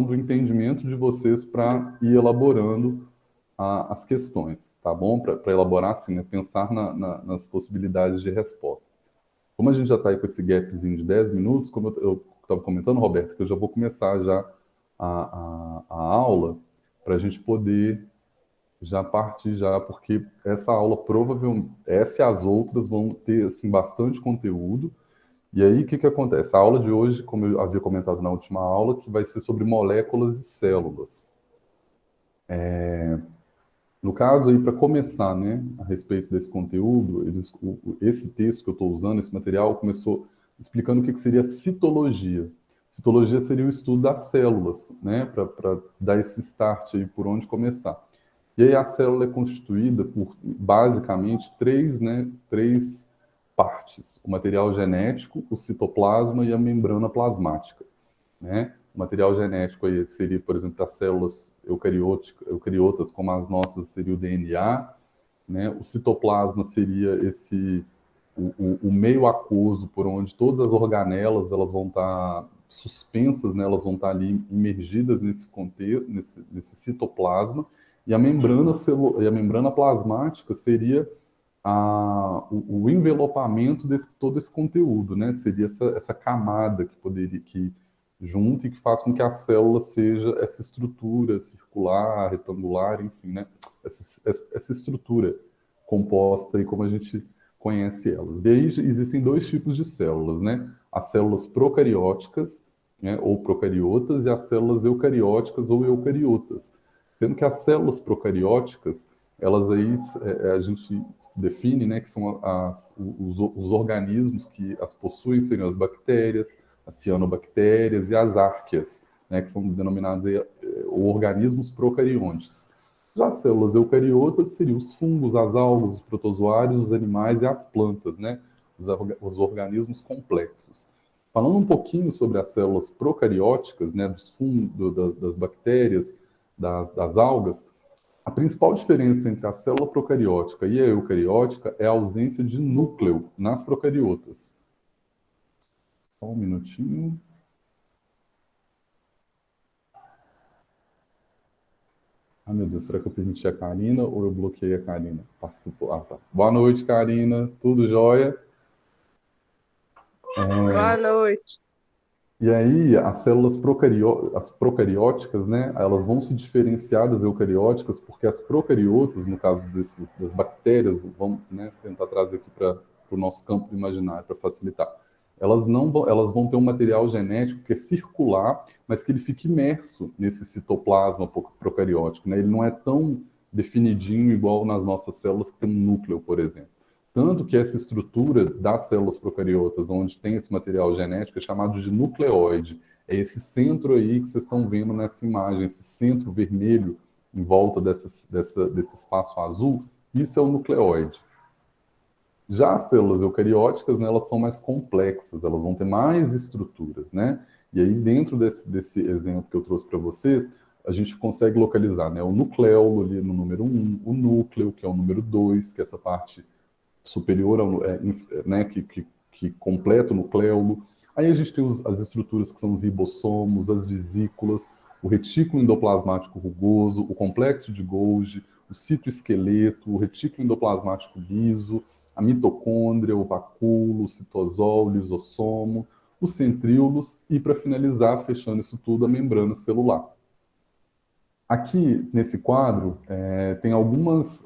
do entendimento de vocês para ir elaborando as questões, tá bom? Para elaborar, assim, né? Pensar nas possibilidades de resposta. Como a gente já está aí com esse gapzinho de 10 minutos, como eu estava comentando, Roberto, que eu já vou começar já a aula para a gente poder já partir já, porque essa aula provavelmente, essa e as outras vão ter assim, bastante conteúdo. E aí, o que acontece? A aula de hoje, como eu havia comentado na última aula, que vai ser sobre moléculas e células. No caso, aí, para começar, né, a respeito desse conteúdo, esse texto que eu estou usando, esse material, começou explicando o que seria citologia. Citologia seria o estudo das células, né, para dar esse start aí por onde começar. E aí a célula é constituída por, basicamente, três partes. O material genético, o citoplasma e a membrana plasmática, né? O material genético aí seria, por exemplo, das células eucariotas, como as nossas, seria o DNA, né? O citoplasma seria o meio aquoso por onde todas as organelas elas vão estar suspensas, né? Elas vão estar ali imergidas nesse contexto, nesse citoplasma, e a membrana plasmática seria o envelopamento desse todo esse conteúdo, né? Seria essa camada que junta e que faz com que a célula seja essa estrutura circular, retangular, enfim, né? Essa estrutura composta aí como a gente conhece elas. E aí existem dois tipos de células, né? As células procarióticas, né, ou procariotas, e as células eucarióticas ou eucariotas. Sendo que as células procarióticas, elas aí a gente define, né, que são os organismos que as possuem, seriam as bactérias, as cianobactérias e as árqueas, né, que são denominados aí, organismos procariontes. Já as células eucariotas seriam os fungos, as algas, os protozoários, os animais e as plantas, né, os organismos complexos. Falando um pouquinho sobre as células procarióticas, né, dos fungos, das bactérias, das algas, a principal diferença entre a célula procariótica e a eucariótica é a ausência de núcleo nas procariotas. Só um minutinho. Ah, meu Deus, será que eu permiti a Karina ou eu bloqueei a Karina? Participou. Ah, tá. Boa noite, Karina. Tudo jóia? Boa noite. E aí, as células as procarióticas, né, elas vão se diferenciar das eucarióticas, porque as procariotas, no caso das bactérias, vamos, né, tentar trazer aqui para o nosso campo imaginário, para facilitar. Elas vão ter um material genético que é circular, mas que ele fica imerso nesse citoplasma procariótico, né? Ele não é tão definidinho igual nas nossas células que tem um núcleo, por exemplo. Tanto que essa estrutura das células procariotas, onde tem esse material genético, é chamado de nucleóide. É esse centro aí que vocês estão vendo nessa imagem, esse centro vermelho em volta desse espaço azul, isso é o nucleóide. Já as células eucarióticas, né, elas são mais complexas, elas vão ter mais estruturas, né? E aí, dentro desse exemplo que eu trouxe para vocês, a gente consegue localizar, né, o nucleolo ali no número 1, o núcleo, que é o número 2, que é essa parte superior, né, que completa o nucleolo. Aí a gente tem as estruturas que são os ribossomos, as vesículas, o retículo endoplasmático rugoso, o complexo de Golgi, o citoesqueleto, o retículo endoplasmático liso, a mitocôndria, o vacúolo, o citosol, o lisossomo, os centríolos e, para finalizar, fechando isso tudo, a membrana celular. Aqui, nesse quadro, tem alguns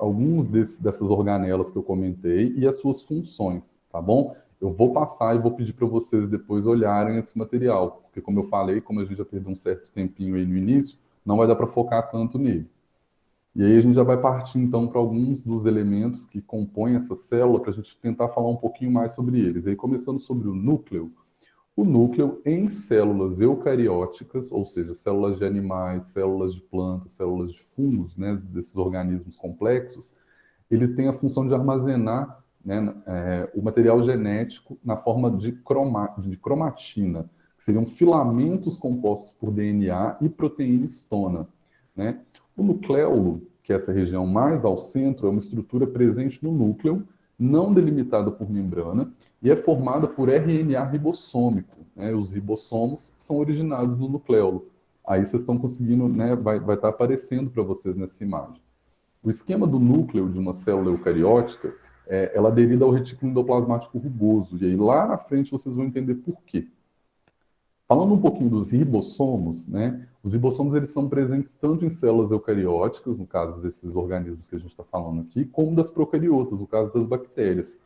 dessas organelas que eu comentei e as suas funções, tá bom? Eu vou passar e vou pedir para vocês depois olharem esse material, porque como eu falei, como a gente já perdeu um certo tempinho aí no início, não vai dar para focar tanto nele. E aí a gente já vai partir, então, para alguns dos elementos que compõem essa célula, para a gente tentar falar um pouquinho mais sobre eles. E aí, começando sobre o núcleo, em células eucarióticas, ou seja, células de animais, células de plantas, células de fungos, né, desses organismos complexos, ele tem a função de armazenar, né, o material genético na forma de cromatina, que seriam filamentos compostos por DNA e proteína histona, né? O nucleolo, que é essa região mais ao centro, é uma estrutura presente no núcleo, não delimitada por membrana, e é formada por RNA ribossômico, né? Os ribossomos são originados no nucleolo. Aí vocês estão conseguindo, né, vai estar aparecendo para vocês nessa imagem. O esquema do núcleo de uma célula eucariótica, ela aderida ao retículo endoplasmático rugoso, e aí lá na frente vocês vão entender por quê. Falando um pouquinho dos ribossomos, né? Os ribossomos eles são presentes tanto em células eucarióticas, no caso desses organismos que a gente está falando aqui, como das procariotas, no caso das bactérias.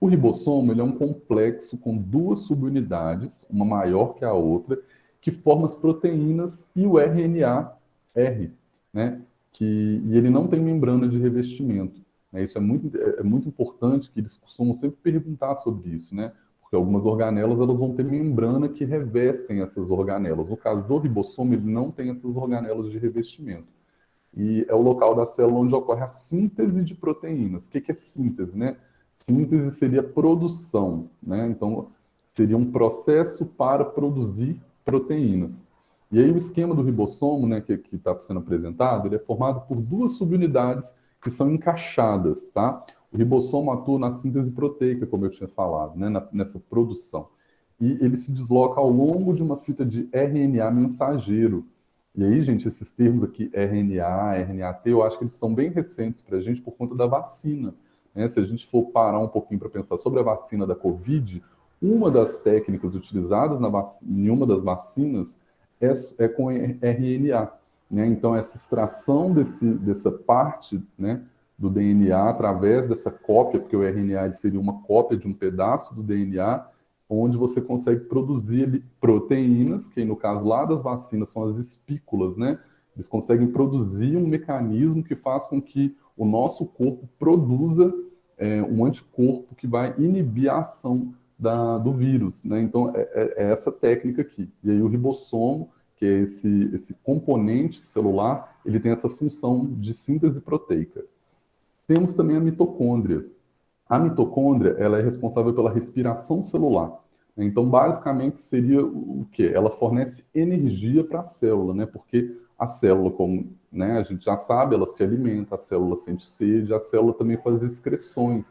O ribossomo ele é um complexo com duas subunidades, uma maior que a outra, que formam as proteínas e o RNA-R, né? E ele não tem membrana de revestimento. Né? Isso é muito importante, que eles costumam sempre perguntar sobre isso, né? Porque algumas organelas elas vão ter membrana que revestem essas organelas. No caso do ribossomo, ele não tem essas organelas de revestimento. E é o local da célula onde ocorre a síntese de proteínas. O que é síntese, né? Síntese seria produção, né? Então, seria um processo para produzir proteínas. E aí o esquema do ribossomo, né, que está sendo apresentado, ele é formado por duas subunidades que são encaixadas, tá? O ribossomo atua na síntese proteica, como eu tinha falado, né, nessa produção. E ele se desloca ao longo de uma fita de RNA mensageiro. E aí, gente, esses termos aqui, RNA, RNAT, eu acho que eles estão bem recentes para a gente por conta da vacina. Né? Se a gente for parar um pouquinho para pensar sobre a vacina da Covid, uma das técnicas utilizadas em uma das vacinas é com RNA. Né? Então, essa extração dessa parte, né, do DNA através dessa cópia, porque o RNA ele seria uma cópia de um pedaço do DNA, onde você consegue produzir proteínas, que no caso lá das vacinas são as espículas, né? Eles conseguem produzir um mecanismo que faz com que o nosso corpo produza um anticorpo que vai inibir a ação do vírus, né? Então, é essa técnica aqui. E aí o ribossomo, que é esse componente celular, ele tem essa função de síntese proteica. Temos também a mitocôndria. A mitocôndria ela é responsável pela respiração celular. Então, basicamente, seria o quê? Ela fornece energia para a célula, né? Porque a célula, como né, a gente já sabe, ela se alimenta, a célula sente sede, a célula também faz excreções,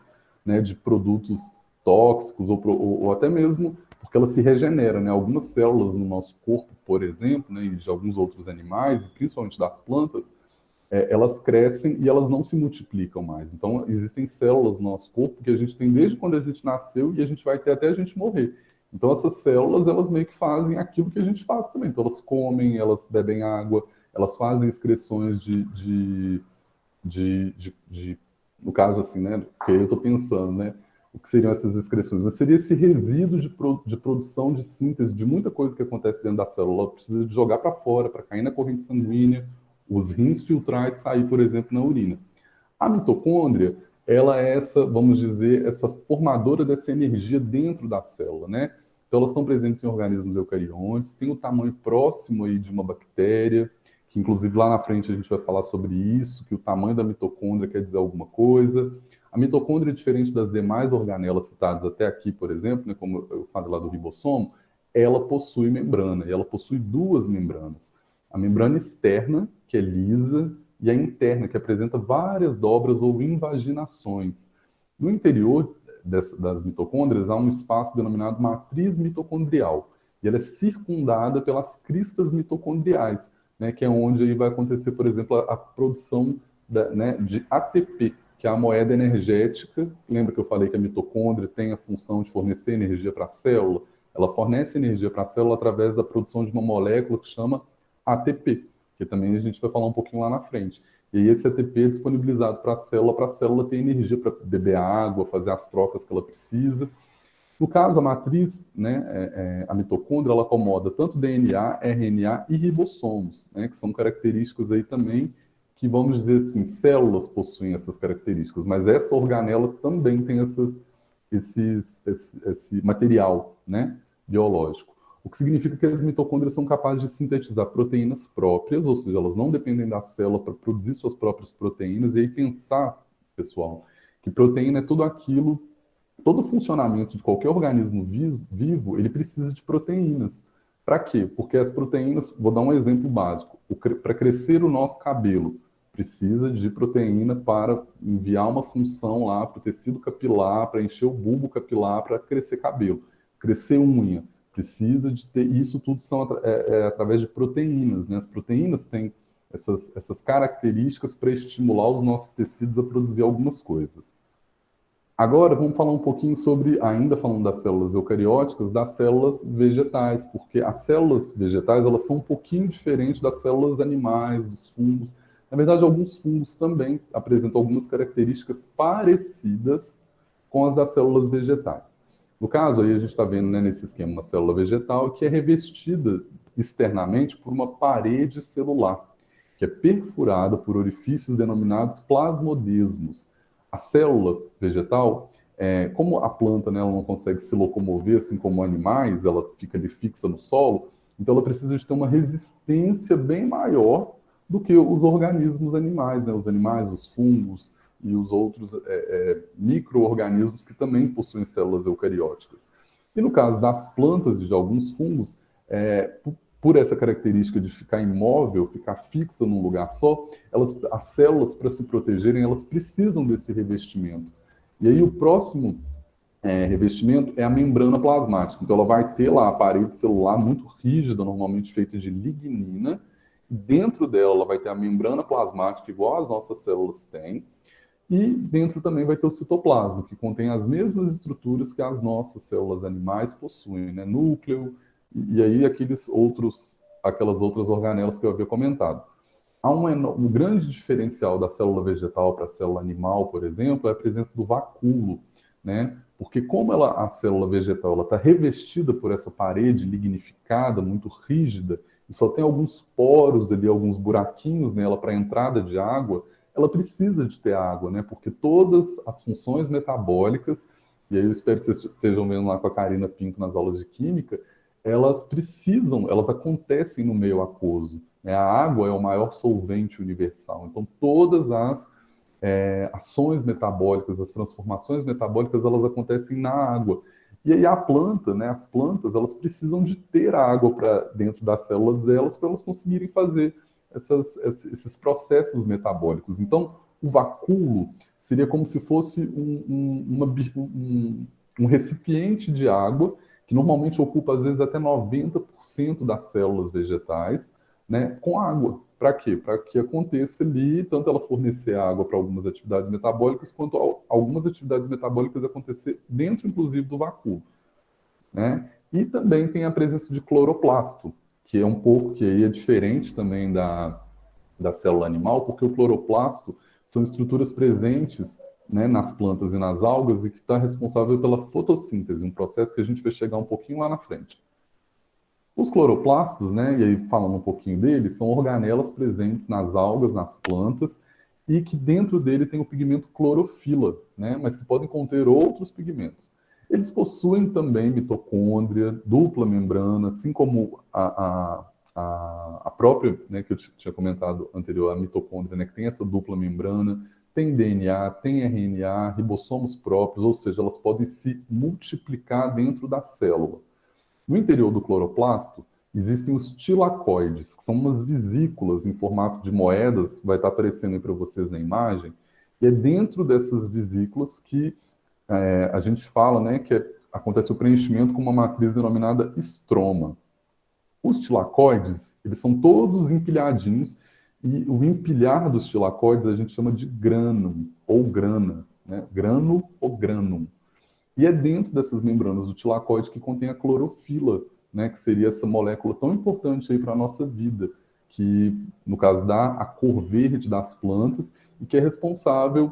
né, de produtos tóxicos ou até mesmo porque ela se regenera, né? Algumas células no nosso corpo, por exemplo, né, e de alguns outros animais, principalmente das plantas, elas crescem e elas não se multiplicam mais. Então, existem células no nosso corpo que a gente tem desde quando a gente nasceu e a gente vai ter até a gente morrer. Então, essas células, elas meio que fazem aquilo que a gente faz também. Então, elas comem, elas bebem água, elas fazem excreções no caso assim, né? Porque eu estou pensando, né? O que seriam essas excreções? Mas seria esse resíduo de produção, de síntese, de muita coisa que acontece dentro da célula. Ela precisa de jogar para fora, para cair na corrente sanguínea, os rins filtrar e sair, por exemplo, na urina. A mitocôndria, ela é essa, vamos dizer, essa formadora dessa energia dentro da célula, né? Então, elas estão presentes em organismos eucariontes, têm o tamanho próximo aí de uma bactéria, que inclusive lá na frente a gente vai falar sobre isso, que o tamanho da mitocôndria quer dizer alguma coisa. A mitocôndria, diferente das demais organelas citadas até aqui, por exemplo, né, como eu falei lá do ribossomo, ela possui membrana, e ela possui duas membranas. A membrana externa, que é lisa, e a interna, que apresenta várias dobras ou invaginações. No interior das mitocôndrias há um espaço denominado matriz mitocondrial, e ela é circundada pelas cristas mitocondriais, né, que é onde aí vai acontecer, por exemplo, a produção né, de ATP, que é a moeda energética. Lembra que eu falei que a mitocôndria tem a função de fornecer energia para a célula? Ela fornece energia para a célula através da produção de uma molécula que chama ATP, que também a gente vai falar um pouquinho lá na frente. E aí esse ATP é disponibilizado para a célula ter energia para beber água, fazer as trocas que ela precisa. No caso, a matriz, né, a mitocôndria, ela acomoda tanto DNA, RNA e ribossomos, né, que são características aí também que, vamos dizer assim, células possuem essas características, mas essa organela também tem esse material, né, biológico. O que significa que as mitocôndrias são capazes de sintetizar proteínas próprias, ou seja, elas não dependem da célula para produzir suas próprias proteínas, e aí pensar, pessoal, que proteína é tudo aquilo, todo o funcionamento de qualquer organismo vivo, ele precisa de proteínas. Para quê? Porque as proteínas, vou dar um exemplo básico, para crescer o nosso cabelo, precisa de proteína para enviar uma função lá para o tecido capilar, para encher o bulbo capilar, para crescer cabelo, crescer unha. Precisa de ter, isso tudo são através de proteínas, né? As proteínas têm essas características para estimular os nossos tecidos a produzir algumas coisas. Agora, vamos falar um pouquinho sobre, ainda falando das células eucarióticas, das células vegetais, porque as células vegetais, elas são um pouquinho diferentes das células animais, dos fungos. Na verdade, alguns fungos também apresentam algumas características parecidas com as das células vegetais. No caso, aí a gente está vendo, né, nesse esquema uma célula vegetal que é revestida externamente por uma parede celular, que é perfurada por orifícios denominados plasmodesmos. A célula vegetal, como a planta, né, ela não consegue se locomover assim como animais, ela fica ali fixa no solo, então ela precisa de ter uma resistência bem maior do que os organismos animais, né, os animais, os fungos e os outros micro-organismos que também possuem células eucarióticas. E no caso das plantas e de alguns fungos, por essa característica de ficar imóvel, ficar fixa num lugar só, as células, para se protegerem, elas precisam desse revestimento. E aí o próximo revestimento é a membrana plasmática. Então ela vai ter lá a parede celular muito rígida, normalmente feita de lignina. Dentro dela ela vai ter a membrana plasmática, igual as nossas células têm. E dentro também vai ter o citoplasma, que contém as mesmas estruturas que as nossas células animais possuem, né? Núcleo, e aí aquelas outras organelas que eu havia comentado. Há um grande diferencial da célula vegetal para a célula animal, por exemplo, é a presença do vacúolo, né? Porque como a célula vegetal está revestida por essa parede lignificada, muito rígida, e só tem alguns poros ali, alguns buraquinhos nela para entrada de água, ela precisa de ter água, né? Porque todas as funções metabólicas, e aí eu espero que vocês estejam vendo lá com a Karina Pinto nas aulas de química, elas acontecem no meio aquoso. Né? A água é o maior solvente universal. Então, todas as ações metabólicas, as transformações metabólicas, elas acontecem na água. E aí a planta, né, as plantas, elas precisam de ter água dentro das células delas para elas conseguirem fazer esses processos metabólicos. Então, o vacúolo seria como se fosse um recipiente de água que normalmente ocupa, às vezes, até 90% das células vegetais, né, com água. Para quê? Para que aconteça ali, tanto ela fornecer água para algumas atividades metabólicas, quanto algumas atividades metabólicas acontecer dentro, inclusive, do vacúolo. Né? E também tem a presença de cloroplasto, que é um pouco, que aí é diferente também da célula animal, porque o cloroplasto são estruturas presentes, né, nas plantas e nas algas e que está responsável pela fotossíntese, um processo que a gente vai chegar um pouquinho lá na frente. Os cloroplastos, né, e aí falando um pouquinho deles, são organelas presentes nas algas, nas plantas, e que dentro dele tem o pigmento clorofila, né, mas que podem conter outros pigmentos. Eles possuem também mitocôndria, dupla membrana, assim como a própria, né, que eu tinha comentado anterior, a mitocôndria, né, que tem essa dupla membrana, tem DNA, tem RNA, ribossomos próprios, ou seja, elas podem se multiplicar dentro da célula. No interior do cloroplasto, existem os tilacoides, que são umas vesículas em formato de moedas, vai estar aparecendo aí para vocês na imagem, e é dentro dessas vesículas que a gente fala, né, que acontece o preenchimento com uma matriz denominada estroma. Os tilacoides, eles são todos empilhadinhos, e o empilhar dos tilacoides a gente chama de grânum, ou grana, né? Grano ou granum. E é dentro dessas membranas do tilacoide que contém a clorofila, né, que seria essa molécula tão importante aí para a nossa vida, que, no caso, dá a cor verde das plantas e que é responsável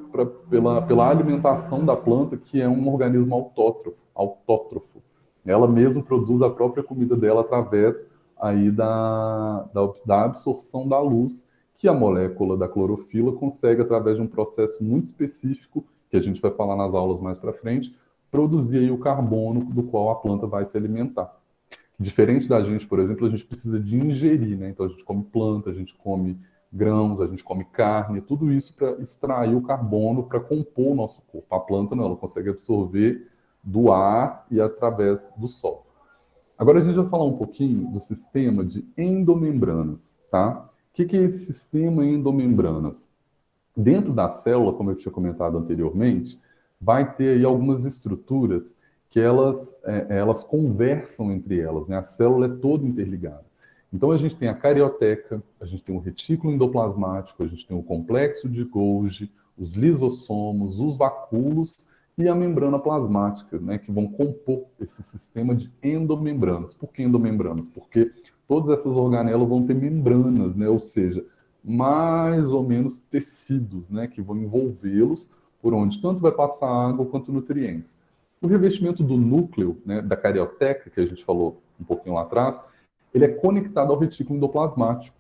pela alimentação da planta, que é um organismo autótrofo. Ela mesma produz a própria comida dela através aí da absorção da luz, que a molécula da clorofila consegue, através de um processo muito específico, que a gente vai falar nas aulas mais para frente, produzir aí o carbono do qual a planta vai se alimentar. Diferente da gente, por exemplo, a gente precisa de ingerir, né? Então a gente come planta, a gente come grãos, a gente come carne, tudo isso para extrair o carbono para compor o nosso corpo. A planta não, ela consegue absorver do ar e através do sol. Agora a gente vai falar um pouquinho do sistema de endomembranas, tá? O que é esse sistema endomembranas? Dentro da célula, como eu tinha comentado anteriormente, vai ter aí algumas estruturas que elas conversam entre elas, né? A célula é toda interligada. Então, a gente tem a carioteca, a gente tem o retículo endoplasmático, a gente tem o complexo de Golgi, os lisossomos, os vacúolos e a membrana plasmática, né, que vão compor esse sistema de endomembranas. Por que endomembranas? Porque todas essas organelas vão ter membranas, né, ou seja, mais ou menos tecidos, né, que vão envolvê-los, por onde tanto vai passar água quanto nutrientes. O revestimento do núcleo, né, da carioteca, que a gente falou um pouquinho lá atrás, ele é conectado ao retículo endoplasmático,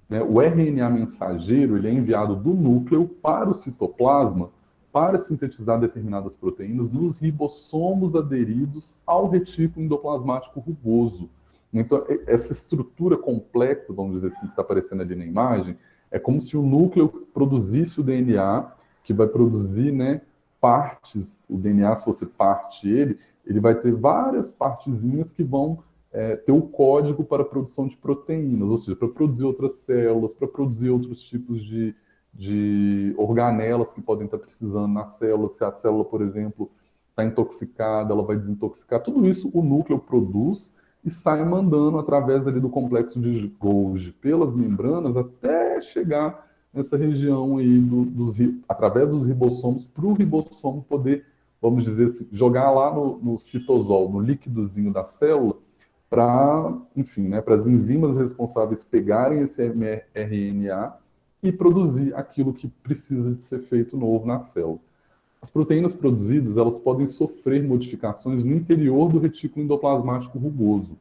né? O RNA mensageiro ele é enviado do núcleo para o citoplasma para sintetizar determinadas proteínas nos ribossomos aderidos ao retículo endoplasmático rugoso. Então, essa estrutura complexa, vamos dizer assim, que está aparecendo ali na imagem, é como se o núcleo produzisse o DNA, que vai produzir, né, partes. O DNA, se você parte ele vai ter várias partezinhas que vão ter o código para a produção de proteínas, ou seja, para produzir outras células, para produzir outros tipos de organelas que podem estar precisando na célula. Se a célula, por exemplo, está intoxicada, ela vai desintoxicar. Tudo isso o núcleo produz e sai mandando através ali do complexo de Golgi pelas membranas até chegar nessa região aí através dos ribossomos para o ribossomo poder, vamos dizer assim, jogar lá no citosol, no líquidozinho da célula, para, enfim, né, para as enzimas responsáveis pegarem esse mRNA e produzir aquilo que precisa de ser feito novo na célula. As proteínas produzidas, elas podem sofrer modificações no interior do retículo endoplasmático rugoso.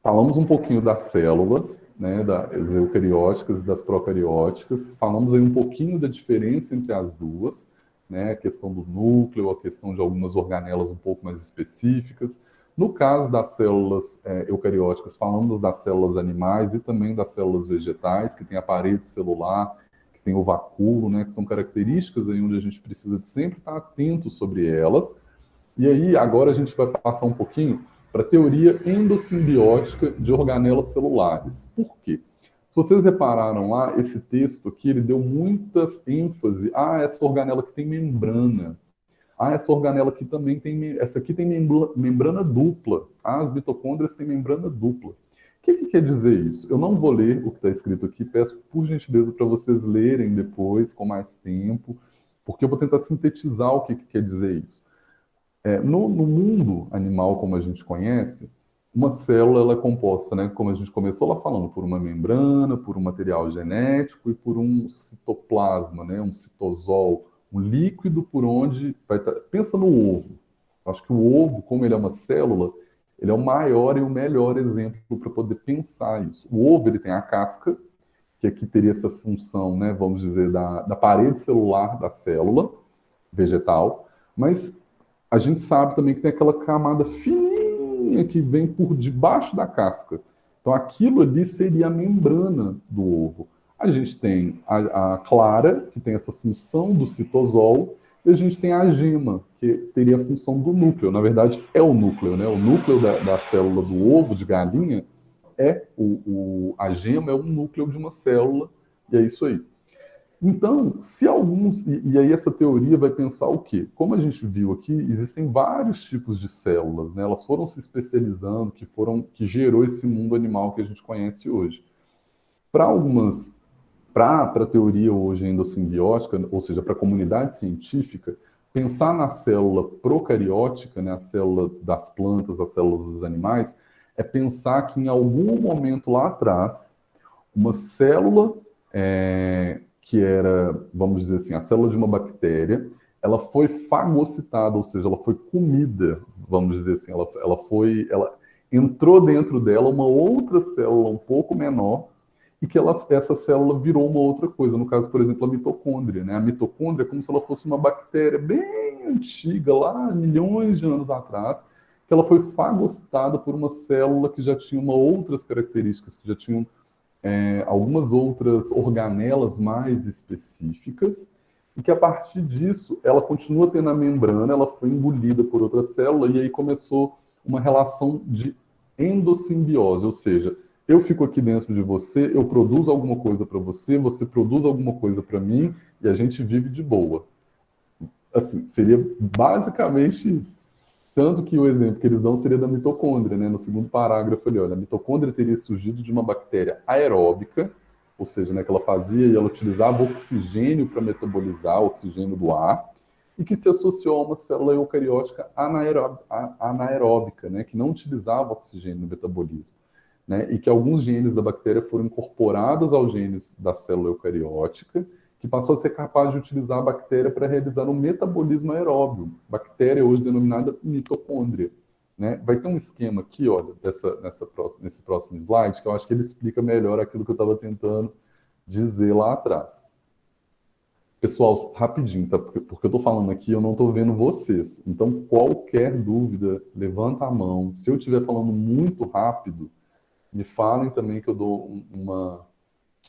Falamos um pouquinho das células, né, das eucarióticas e das procarióticas, falamos aí um pouquinho da diferença entre as duas, né, a questão do núcleo, a questão de algumas organelas um pouco mais específicas. No caso das células eucarióticas, falamos das células animais e também das células vegetais, que tem a parede celular, que tem o vacúolo, né, que são características aí onde a gente precisa de sempre estar atento sobre elas. E aí, agora a gente vai passar um pouquinho para a teoria endossimbiótica de organelas celulares. Por quê? Se vocês repararam lá, esse texto aqui, ele deu muita ênfase a essa organela que tem membrana. Essa organela aqui também tem, essa aqui tem membrana dupla. As mitocôndrias têm membrana dupla. O que quer dizer isso? Eu não vou ler o que está escrito aqui, peço por gentileza para vocês lerem depois, com mais tempo, porque eu vou tentar sintetizar o que quer dizer isso. No mundo animal, como a gente conhece, uma célula ela é composta, né, como a gente começou lá falando, por uma membrana, por um material genético e por um citoplasma, né, um citosol, um líquido por onde vai estar. Pensa no ovo. Acho que o ovo, como ele é uma célula, ele é o maior e o melhor exemplo para poder pensar isso. O ovo ele tem a casca, que aqui teria essa função, né, vamos dizer, da parede celular da célula vegetal, mas a gente sabe também que tem aquela camada fininha que vem por debaixo da casca. Então aquilo ali seria a membrana do ovo. A gente tem a clara, que tem essa função do citosol, e a gente tem a gema, que teria a função do núcleo. Na verdade, é o núcleo, né? O núcleo da célula do ovo de galinha a gema é um núcleo de uma célula, e é isso aí. Então, se alguns... E aí essa teoria vai pensar o quê? Como a gente viu aqui, existem vários tipos de células, né? Elas foram se especializando, que gerou esse mundo animal que a gente conhece hoje. Para a teoria hoje endossimbiótica, ou seja, para a comunidade científica, pensar na célula procariótica, né, a célula das plantas, as células dos animais, é pensar que em algum momento lá atrás, uma célula que era, vamos dizer assim, a célula de uma bactéria, ela foi fagocitada, ou seja, ela foi comida, vamos dizer assim, ela entrou dentro dela uma outra célula um pouco menor, e que essa célula virou uma outra coisa. No caso, por exemplo, a mitocôndria, né? A mitocôndria é como se ela fosse uma bactéria bem antiga, lá milhões de anos atrás, que ela foi fagocitada por uma célula que já tinha outras características, que já tinham algumas outras organelas mais específicas, e que a partir disso ela continua tendo a membrana, ela foi engolida por outra célula, e aí começou uma relação de endossimbiose, ou seja, eu fico aqui dentro de você, eu produzo alguma coisa para você, você produz alguma coisa para mim, e a gente vive de boa. Assim, seria basicamente isso. Tanto que o exemplo que eles dão seria da mitocôndria, né? No segundo parágrafo ali, olha, a mitocôndria teria surgido de uma bactéria aeróbica, ou seja, né, que ela fazia e ela utilizava oxigênio para metabolizar o oxigênio do ar, e que se associou a uma célula eucariótica anaeróbica, né, que não utilizava oxigênio no metabolismo, né, e que alguns genes da bactéria foram incorporados aos genes da célula eucariótica, que passou a ser capaz de utilizar a bactéria para realizar um metabolismo aeróbio, bactéria hoje denominada mitocôndria. Né? Vai ter um esquema aqui, olha, nesse próximo slide, que eu acho que ele explica melhor aquilo que eu estava tentando dizer lá atrás. Pessoal, rapidinho, tá? Porque eu estou falando aqui, eu não estou vendo vocês. Então, qualquer dúvida, levanta a mão. Se eu estiver falando muito rápido, me falem também que eu dou uma,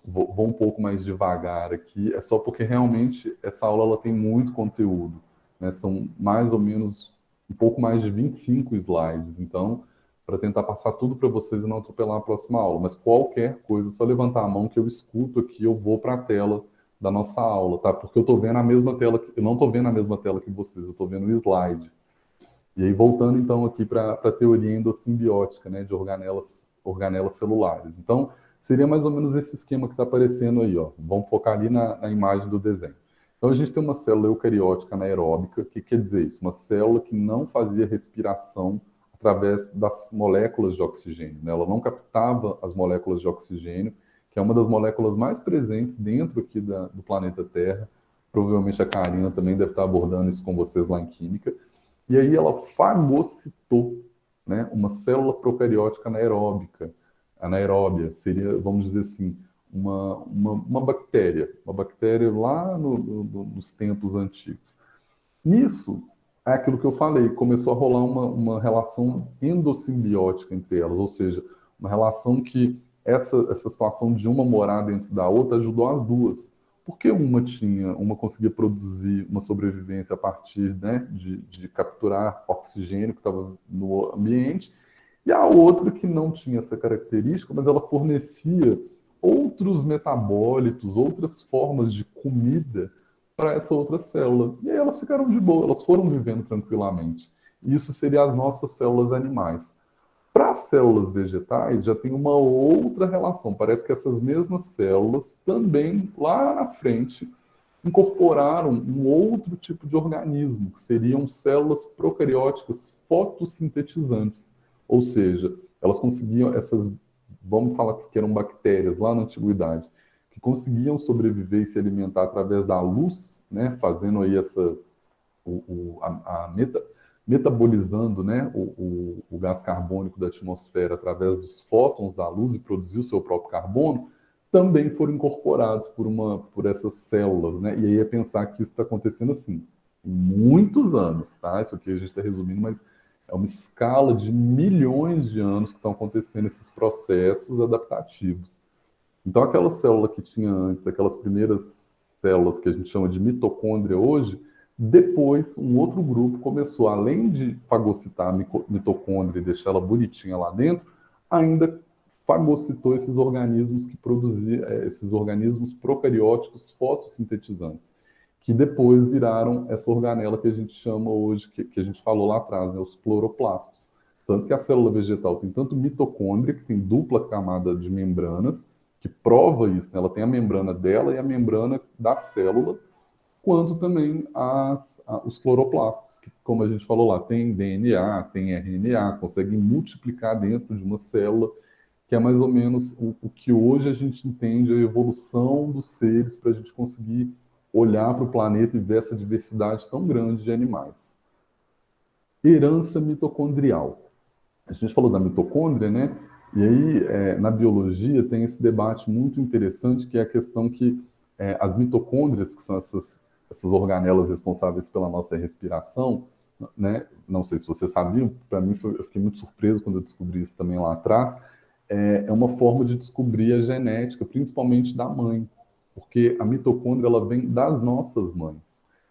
vou um pouco mais devagar aqui, é só porque realmente essa aula ela tem muito conteúdo, né? São mais ou menos um pouco mais de 25 slides, então, para tentar passar tudo para vocês e não atropelar a próxima aula. Mas qualquer coisa, só levantar a mão que eu escuto aqui, eu vou para a tela da nossa aula, tá? Porque eu estou vendo a mesma tela, eu não estou vendo a mesma tela que vocês, eu estou vendo o slide. E aí, voltando então aqui para a teoria endossimbiótica, né, de organelas celulares. Então, seria mais ou menos esse esquema que está aparecendo aí, ó. Vamos focar ali na imagem do desenho. Então, a gente tem uma célula eucariótica anaeróbica. O que quer dizer isso? Uma célula que não fazia respiração através das moléculas de oxigênio, né? Ela não captava as moléculas de oxigênio, que é uma das moléculas mais presentes dentro aqui do planeta Terra. Provavelmente a Karina também deve estar abordando isso com vocês lá em Química. E aí ela fagocitou, né, uma célula procariótica anaeróbia, seria, vamos dizer assim, uma bactéria lá nos tempos antigos. Nisso, é aquilo que eu falei, começou a rolar uma relação endossimbiótica entre elas, ou seja, uma relação que essa situação de uma morar dentro da outra ajudou as duas. Porque uma conseguia produzir uma sobrevivência a partir, né, de capturar oxigênio que estava no ambiente, e a outra que não tinha essa característica, mas ela fornecia outros metabólitos, outras formas de comida para essa outra célula. E aí elas ficaram de boa, elas foram vivendo tranquilamente. E isso seria as nossas células animais. Para as células vegetais, já tem uma outra relação. Parece que essas mesmas células também, lá na frente, incorporaram um outro tipo de organismo, que seriam células procarióticas fotossintetizantes. Ou seja, elas conseguiam, vamos falar que eram bactérias lá na antiguidade, que conseguiam sobreviver e se alimentar através da luz, né, fazendo aí metabolizando, né, o gás carbônico da atmosfera através dos fótons da luz e produzir o seu próprio carbono, também foram incorporados por essas células, né? E aí é pensar que isso está acontecendo assim, em muitos anos, tá? Isso aqui a gente está resumindo, mas é uma escala de milhões de anos que estão acontecendo esses processos adaptativos. Então, aquela célula que tinha antes, aquelas primeiras células que a gente chama de mitocôndria hoje, depois um outro grupo começou, além de fagocitar a mitocôndria e deixar ela bonitinha lá dentro, ainda fagocitou esses organismos que produziam, esses organismos procarióticos fotossintetizantes, que depois viraram essa organela que a gente chama hoje, que a gente falou lá atrás, né, os cloroplastos. Tanto que a célula vegetal tem tanto mitocôndria, que tem dupla camada de membranas, que prova isso, né? Ela tem a membrana dela e a membrana da célula, quanto também os cloroplastos, que, como a gente falou lá, tem DNA, tem RNA, conseguem multiplicar dentro de uma célula, que é mais ou menos o que hoje a gente entende a evolução dos seres para a gente conseguir olhar para o planeta e ver essa diversidade tão grande de animais. Herança mitocondrial. A gente falou da mitocôndria, né? E aí, na biologia, tem esse debate muito interessante, que é a questão que as mitocôndrias, que são essas organelas responsáveis pela nossa respiração, né? Não sei se vocês sabiam, para mim eu fiquei muito surpreso quando eu descobri isso também lá atrás, é uma forma de descobrir a genética, principalmente da mãe, porque a mitocôndria ela vem das nossas mães.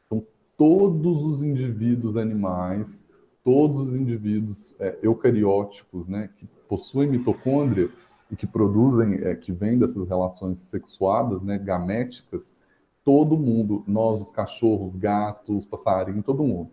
Então, todos os indivíduos animais, todos os indivíduos eucarióticos, né, que possuem mitocôndria e que produzem, que vêm dessas relações sexuadas, né, gaméticas, todo mundo, nós, os cachorros, gatos, passarinhos, todo mundo,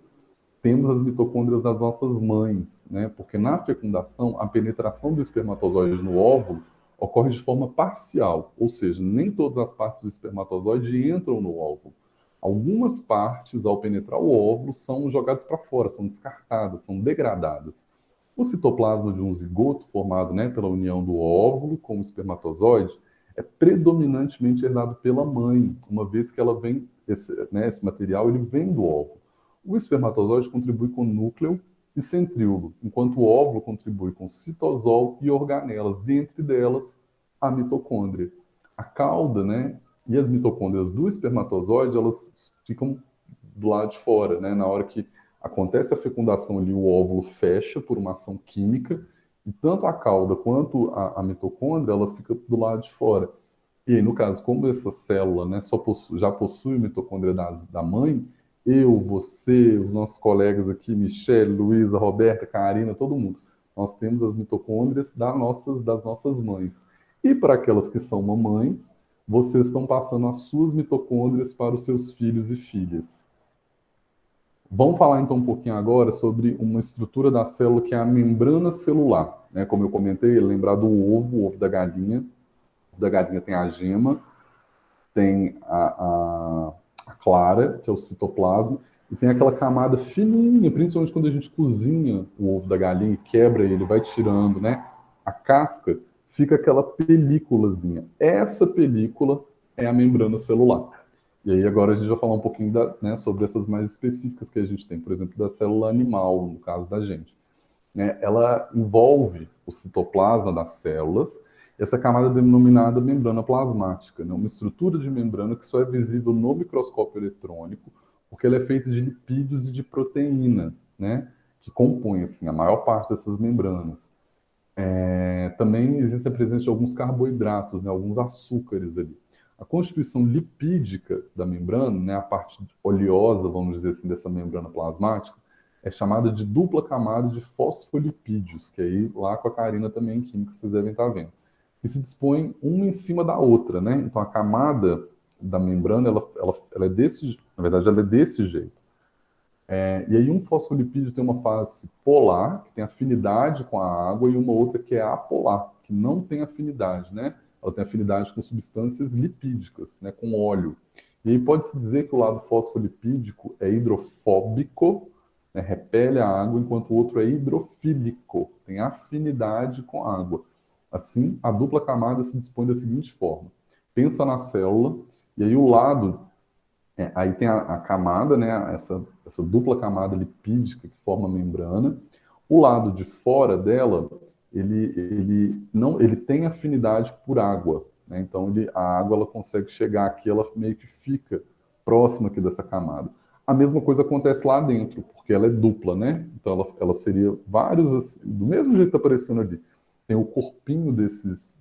temos as mitocôndrias das nossas mães, né? Porque na fecundação, a penetração do espermatozoide no óvulo ocorre de forma parcial, ou seja, nem todas as partes do espermatozoide entram no óvulo. Algumas partes, ao penetrar o óvulo, são jogadas para fora, são descartadas, são degradadas. O citoplasma de um zigoto, formado, né, pela união do óvulo com o espermatozoide, é predominantemente herdado pela mãe, uma vez que ela vem, esse material ele vem do óvulo. O espermatozoide contribui com núcleo e centríolo, enquanto o óvulo contribui com citosol e organelas, dentre delas a mitocôndria. A cauda, né, e as mitocôndrias do espermatozoide, elas ficam do lado de fora, né, na hora que acontece a fecundação ali, o óvulo fecha por uma ação química, e tanto a cauda quanto a mitocôndria, ela fica do lado de fora. E aí, no caso, como essa célula, né, já possui mitocôndria da mãe, eu, você, os nossos colegas aqui, Michele, Luísa, Roberta, Karina, todo mundo, nós temos as mitocôndrias das nossas mães. E para aquelas que são mamães, vocês estão passando as suas mitocôndrias para os seus filhos e filhas. Vamos falar então um pouquinho agora sobre uma estrutura da célula que é a membrana celular. Né? Como eu comentei, lembrar do ovo, o ovo da galinha. O ovo da galinha tem a gema, tem a clara, que é o citoplasma, e tem aquela camada fininha, principalmente quando a gente cozinha o ovo da galinha e quebra ele, vai tirando, né? A casca, fica aquela películazinha. Essa película é a membrana celular. E aí agora a gente vai falar um pouquinho né, sobre essas mais específicas que a gente tem, por exemplo, da célula animal, no caso da gente. Né? Ela envolve o citoplasma das células, essa camada é denominada membrana plasmática, né? Uma estrutura de membrana que só é visível no microscópio eletrônico, porque ela é feita de lipídios e de proteína, né? Que compõem assim, a maior parte dessas membranas. Também existe a presença de alguns carboidratos, né? Alguns açúcares ali. A constituição lipídica da membrana, né? A parte oleosa, vamos dizer assim, dessa membrana plasmática, é chamada de dupla camada de fosfolipídios, que aí lá com a Karina também em química vocês devem estar vendo, que se dispõem uma em cima da outra, né? Então a camada da membrana, ela é na verdade, ela é desse jeito. E aí um fosfolipídio tem uma fase polar, que tem afinidade com a água, e uma outra que é apolar, que não tem afinidade, né? Ela tem afinidade com substâncias lipídicas, né? Com óleo. E aí pode-se dizer que o lado fosfolipídico é hidrofóbico, né? Repele a água, enquanto o outro é hidrofílico, tem afinidade com a água. Assim, a dupla camada se dispõe da seguinte forma. Pensa na célula, e aí o lado aí tem a camada, né, essa dupla camada lipídica que forma a membrana. O lado de fora dela, ele tem afinidade por água. Né? Então, a água ela consegue chegar aqui, ela meio que fica próxima aqui dessa camada. A mesma coisa acontece lá dentro, porque ela é dupla, né? Então, ela seria vários, assim, do mesmo jeito que está aparecendo ali. Tem o corpinho desses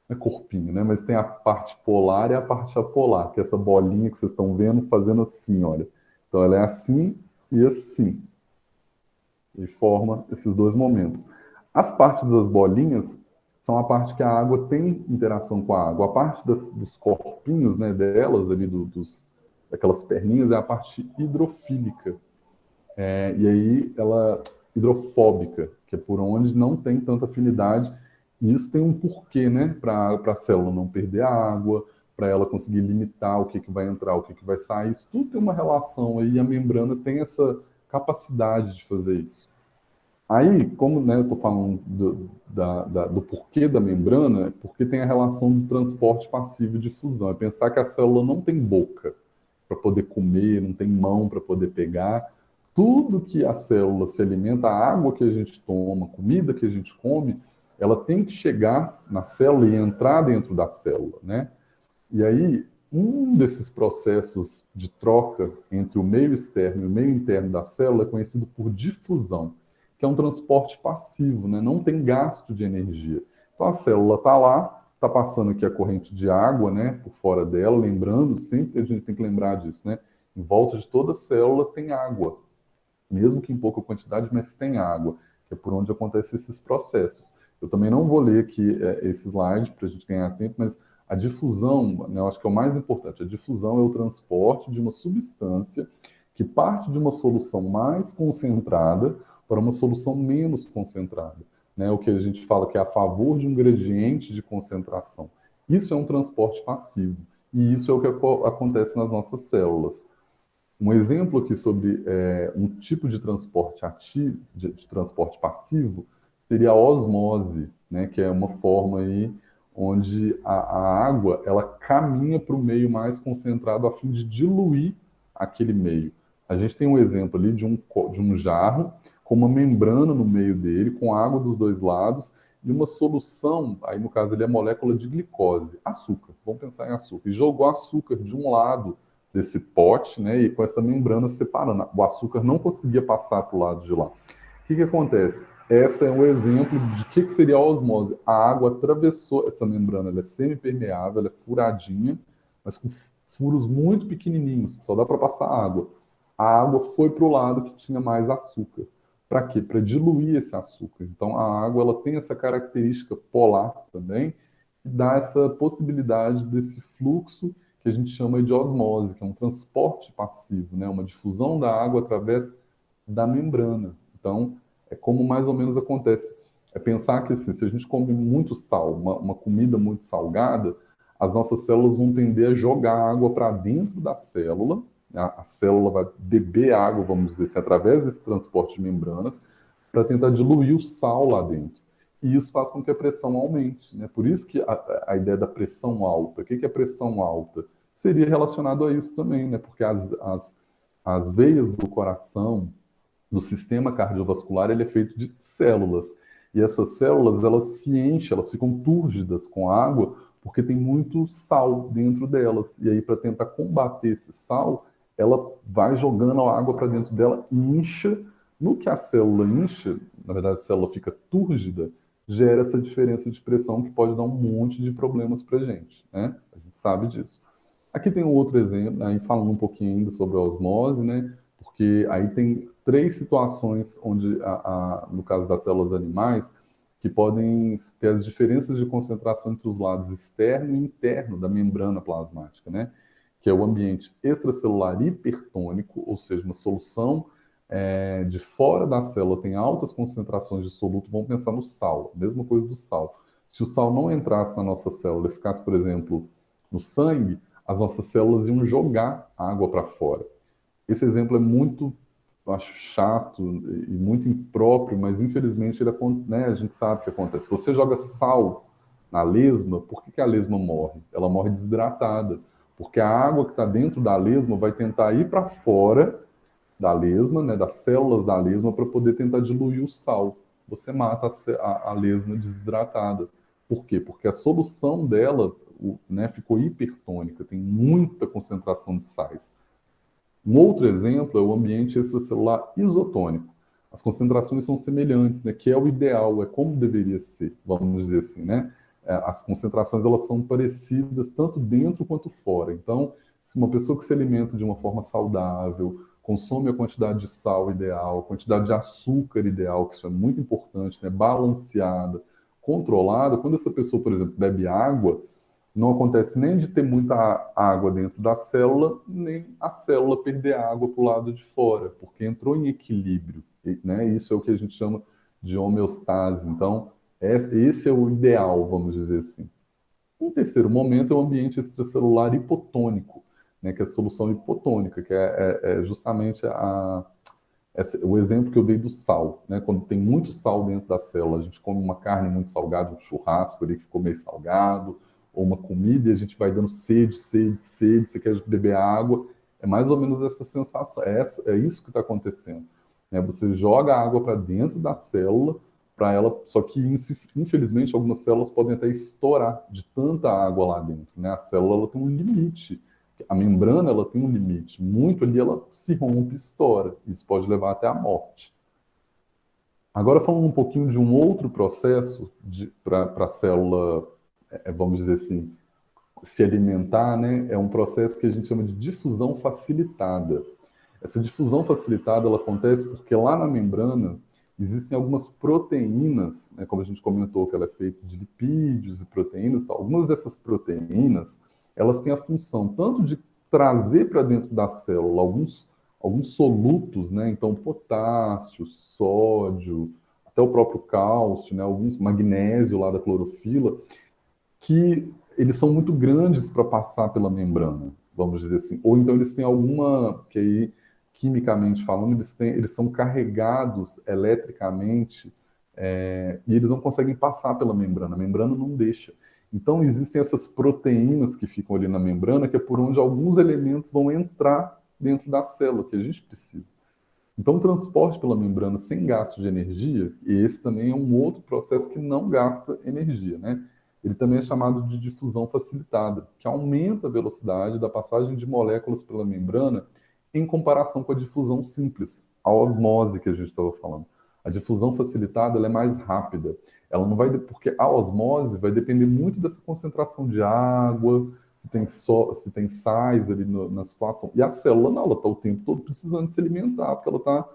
não é corpinho, né? Mas tem a parte polar e a parte apolar, que é essa bolinha que vocês estão vendo fazendo assim, olha. Então ela é assim e assim. E forma esses dois momentos. As partes das bolinhas são a parte que a água tem interação com a água. A parte dos corpinhos, né, delas, ali daquelas perninhas, é a parte hidrofílica. E aí ela hidrofóbica, que é por onde não tem tanta afinidade. E isso tem um porquê, né? Para a célula não perder água, para ela conseguir limitar o que vai entrar, o que vai sair. Isso tudo tem uma relação aí, a membrana tem essa capacidade de fazer isso. Aí, como né, eu estou falando do porquê da membrana, é porque tem a relação do transporte passivo e difusão. É pensar que a célula não tem boca para poder comer, não tem mão para poder pegar. Tudo que a célula se alimenta, a água que a gente toma, a comida que a gente come, ela tem que chegar na célula e entrar dentro da célula, né? E aí, um desses processos de troca entre o meio externo e o meio interno da célula é conhecido por difusão, que é um transporte passivo, né? Não tem gasto de energia. Então a célula está lá, está passando aqui a corrente de água, né, por fora dela, lembrando, sempre a gente tem que lembrar disso, né? Em volta de toda célula tem água, mesmo que em pouca quantidade, mas tem água, que é por onde acontecem esses processos. Eu também não vou ler aqui esse slide para a gente ganhar tempo, mas a difusão, né, eu acho que é o mais importante. A difusão é o transporte de uma substância que parte de uma solução mais concentrada para uma solução menos concentrada, né? O que a gente fala que é a favor de um gradiente de concentração. Isso é um transporte passivo, e isso é o que acontece nas nossas células. Um exemplo aqui sobre um tipo de transporte ativo, de transporte passivo, seria a osmose, né, que é uma forma aí onde a água ela caminha para o meio mais concentrado a fim de diluir aquele meio. A gente tem um exemplo ali de um jarro com uma membrana no meio dele, com água dos dois lados, e uma solução, aí no caso ele é molécula de glicose, açúcar, vamos pensar em açúcar, e jogou açúcar de um lado desse pote, né, e com essa membrana separando. O açúcar não conseguia passar para o lado de lá. O que acontece? Esse é um exemplo de que seria a osmose. A água atravessou essa membrana, ela é semipermeável, ela é furadinha, mas com furos muito pequenininhos, só dá para passar água. A água foi para o lado que tinha mais açúcar. Para quê? Para diluir esse açúcar. Então, a água ela tem essa característica polar também, que dá essa possibilidade desse fluxo que a gente chama de osmose, que é um transporte passivo, né? Uma difusão da água através da membrana. Então, é como mais ou menos acontece. É pensar que assim, se a gente come muito sal, uma comida muito salgada, as nossas células vão tender a jogar água para dentro da célula, a célula vai beber água, vamos dizer assim, através desse transporte de membranas, para tentar diluir o sal lá dentro. E isso faz com que a pressão aumente, né? Por isso que a ideia da pressão alta. O que é pressão alta? Seria relacionado a isso também, né? Porque as veias do coração, do sistema cardiovascular, ele é feito de células. E essas células, elas se enchem, elas ficam túrgidas com água, porque tem muito sal dentro delas. E aí, para tentar combater esse sal, ela vai jogando a água para dentro dela e incha. No que a célula incha, na verdade a célula fica túrgida, gera essa diferença de pressão que pode dar um monte de problemas para a gente, né? A gente sabe disso. Aqui tem um outro exemplo, aí falando um pouquinho ainda sobre a osmose, né? Porque aí tem três situações onde, no caso das células animais, que podem ter as diferenças de concentração entre os lados externo e interno da membrana plasmática, né? Que é o ambiente extracelular hipertônico, ou seja, uma solução de fora da célula tem altas concentrações de soluto. Vamos pensar no sal, mesma coisa do sal. Se o sal não entrasse na nossa célula e ficasse, por exemplo, no sangue, as nossas células iam jogar água para fora. Esse exemplo é muito, eu acho, chato e muito impróprio, mas infelizmente ele, né, a gente sabe o que acontece. Se você joga sal na lesma, por que a lesma morre? Ela morre desidratada, porque a água que está dentro da lesma vai tentar ir para fora da lesma, né, das células da lesma, para poder tentar diluir o sal. Você mata a lesma desidratada. Por quê? Porque a solução dela, né, ficou hipertônica, tem muita concentração de sais. Um outro exemplo é o ambiente extracelular isotônico. As concentrações são semelhantes, né, que é o ideal, é como deveria ser, vamos dizer assim, né? As concentrações elas são parecidas tanto dentro quanto fora. Então, se uma pessoa que se alimenta de uma forma saudável, consome a quantidade de sal ideal, a quantidade de açúcar ideal, que isso é muito importante, né? Balanceada, controlada, quando essa pessoa, por exemplo, bebe água, não acontece nem de ter muita água dentro da célula, nem a célula perder água para o lado de fora, porque entrou em equilíbrio, né? Isso é o que a gente chama de homeostase. Então, esse é o ideal, vamos dizer assim. Um terceiro momento é o ambiente extracelular hipotônico, né? Que é a solução hipotônica, que é justamente o exemplo que eu dei do sal, né? Quando tem muito sal dentro da célula, a gente come uma carne muito salgada, um churrasco ali que ficou meio salgado, ou uma comida e a gente vai dando sede, sede, sede, você quer beber água. É mais ou menos essa sensação, é isso que está acontecendo, né? Você joga a água para dentro da célula, para ela, só que infelizmente algumas células podem até estourar de tanta água lá dentro, né? A célula ela tem um limite, a membrana ela tem um limite, muito ali ela se rompe, estoura, isso pode levar até a morte. Agora falando um pouquinho de um outro processo para a célula, vamos dizer assim, se alimentar, né, é um processo que a gente chama de difusão facilitada. Essa difusão facilitada ela acontece porque lá na membrana existem algumas proteínas, né, como a gente comentou, que ela é feita de lipídios e proteínas. Tal. Algumas dessas proteínas elas têm a função tanto de trazer para dentro da célula alguns alguns solutos, né? Então, potássio, sódio, até o próprio cálcio, né? Alguns magnésio lá da clorofila, que eles são muito grandes para passar pela membrana, vamos dizer assim. Ou então eles têm alguma, que aí, quimicamente falando, eles são carregados eletricamente, e eles não conseguem passar pela membrana, a membrana não deixa. Então existem essas proteínas que ficam ali na membrana, que é por onde alguns elementos vão entrar dentro da célula, que a gente precisa. Então, o transporte pela membrana sem gasto de energia, e esse também é um outro processo que não gasta energia, né? Ele também é chamado de difusão facilitada, que aumenta a velocidade da passagem de moléculas pela membrana em comparação com a difusão simples, a osmose que a gente estava falando. A difusão facilitada ela é mais rápida. Ela não vai, porque a osmose vai depender muito dessa concentração de água, se tem sais ali na situação. E a célula não, ela está o tempo todo precisando se alimentar, porque ela está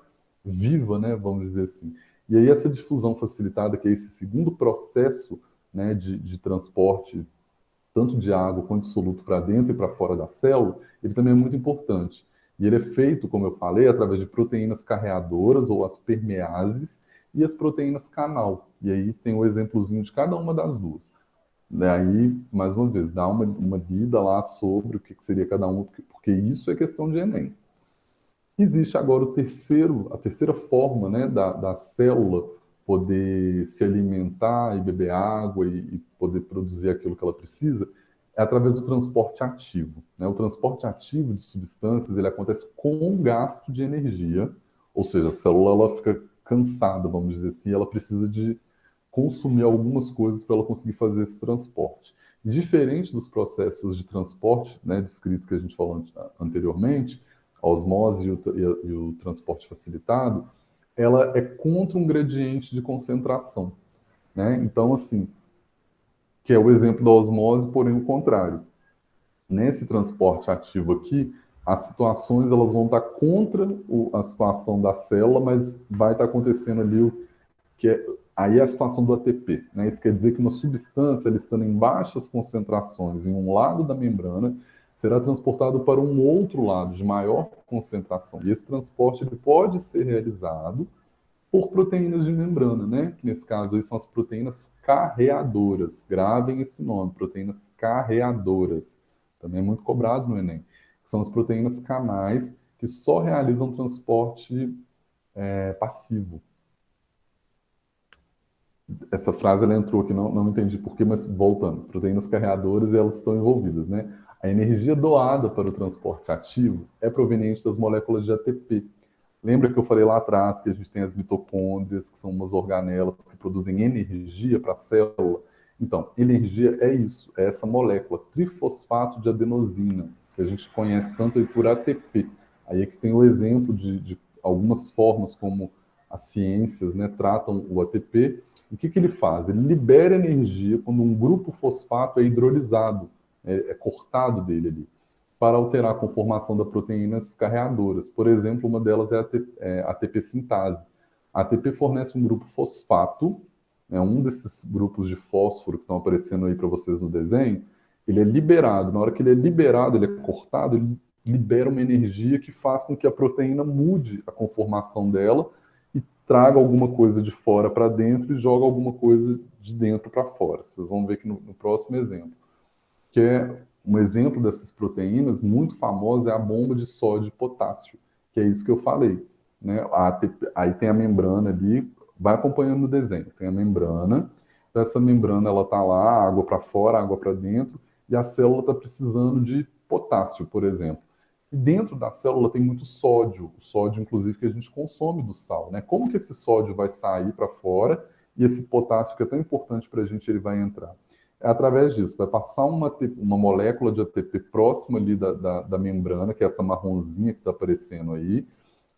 viva, né, vamos dizer assim. E aí essa difusão facilitada, que é esse segundo processo, né, de transporte, tanto de água quanto de soluto para dentro e para fora da célula, ele também é muito importante. E ele é feito, como eu falei, através de proteínas carreadoras, ou as permeases, e as proteínas canal. E aí tem o exemplozinho de cada uma das duas. Daí, mais uma vez, dá uma lida lá sobre o que seria cada um, porque isso é questão de Enem. Existe agora a terceira forma, né, da célula poder se alimentar e beber água e poder produzir aquilo que ela precisa, é através do transporte ativo, né? O transporte ativo de substâncias ele acontece com gasto de energia, ou seja, a célula ela fica cansada, vamos dizer assim, ela precisa de consumir algumas coisas para ela conseguir fazer esse transporte. Diferente dos processos de transporte, né, descritos que a gente falou anteriormente, a osmose e o transporte facilitado, ela é contra um gradiente de concentração, né? Então, assim, que é o exemplo da osmose, porém o contrário. Nesse transporte ativo aqui, as situações elas vão estar contra a situação da célula, mas vai estar acontecendo ali que é, aí é a situação do ATP, né? Isso quer dizer que uma substância, ela estando em baixas concentrações em um lado da membrana, será transportado para um outro lado de maior concentração. E esse transporte ele pode ser realizado por proteínas de membrana, né? Que nesse caso aí são as proteínas carreadoras. Gravem esse nome, proteínas carreadoras. Também é muito cobrado no Enem. São as proteínas canais que só realizam transporte passivo. Essa frase ela entrou aqui, não entendi porquê, mas voltando. Proteínas carreadoras elas estão envolvidas, né? A energia doada para o transporte ativo é proveniente das moléculas de ATP. Lembra que eu falei lá atrás que a gente tem as mitocôndrias, que são umas organelas que produzem energia para a célula? Então, energia é isso, é essa molécula, trifosfato de adenosina, que a gente conhece tanto aí por ATP. Aí é que tem o exemplo de algumas formas como as ciências, né, tratam o ATP. O que ele faz? Ele libera energia quando um grupo fosfato é hidrolisado, é cortado dele ali, para alterar a conformação das proteínas carreadoras. Por exemplo, uma delas é a ATP sintase. A ATP fornece um grupo fosfato, né, um desses grupos de fósforo que estão aparecendo aí para vocês no desenho, ele é liberado. Na hora que ele é liberado, ele é cortado, ele libera uma energia que faz com que a proteína mude a conformação dela e traga alguma coisa de fora para dentro e joga alguma coisa de dentro para fora. Vocês vão ver aqui no próximo exemplo, que é um exemplo dessas proteínas muito famosa é a bomba de sódio e potássio, que é isso que eu falei, né? Aí tem a membrana ali, vai acompanhando no desenho, tem a membrana, então essa membrana ela tá lá, água para fora, água para dentro, e a célula está precisando de potássio, por exemplo. E dentro da célula tem muito sódio, o sódio inclusive que a gente consome do sal, né? Como que esse sódio vai sair para fora e esse potássio que é tão importante para a gente ele vai entrar? É através disso, vai passar uma molécula de ATP próxima ali da membrana, que é essa marronzinha que está aparecendo aí,